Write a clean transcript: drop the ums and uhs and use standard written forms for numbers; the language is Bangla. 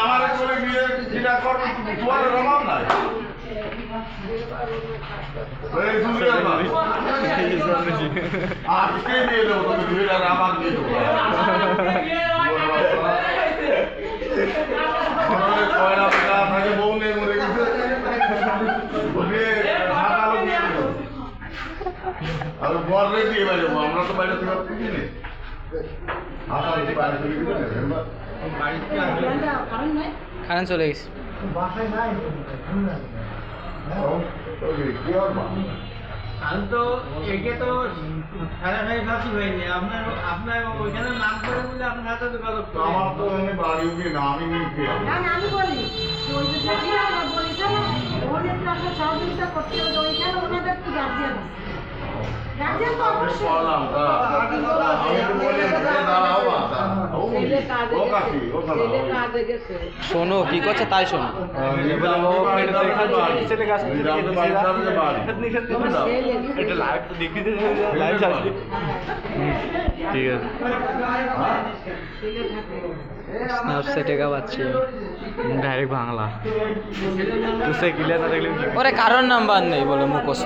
আমার বলে বিয়ে যেটা করবে তোমার রমাম নাই আজকে নিয়ে দেবো তুমি দুইটা রামাম দিয়ে দেবো কয়লা টাকা আপনাকে বউ নেই মরে গেছে আর বর রেডি বাইরে আমরা তো বাইরে থেকে কিছু নেই খান চলে গেছে আমি তো একে তো সারাসারি ফাঁসি হয়নি আপনার আপনার ওইখানে নাম করে বলে আপনার হাতে যোগাযোগ করে আমার তো এমনি বাড়ি উঠি না আমি নিয়ে খেয়ে আমি বলি ওই যে বলিস ওদের তো আপনার সহযোগিতা করতে হবে ওইখানে ওনাদের তো গার্জিয়ান আছে গার্জিয়ান তো অবশ্যই শোনো কি করছে তাই শোনো ঠিক আছে স্ন্যাপচ্যাটে পাচ্ছি ডাইরেক্ট বাংলা ওরে কারোর নাম্বার নেই বলে মুখস্থ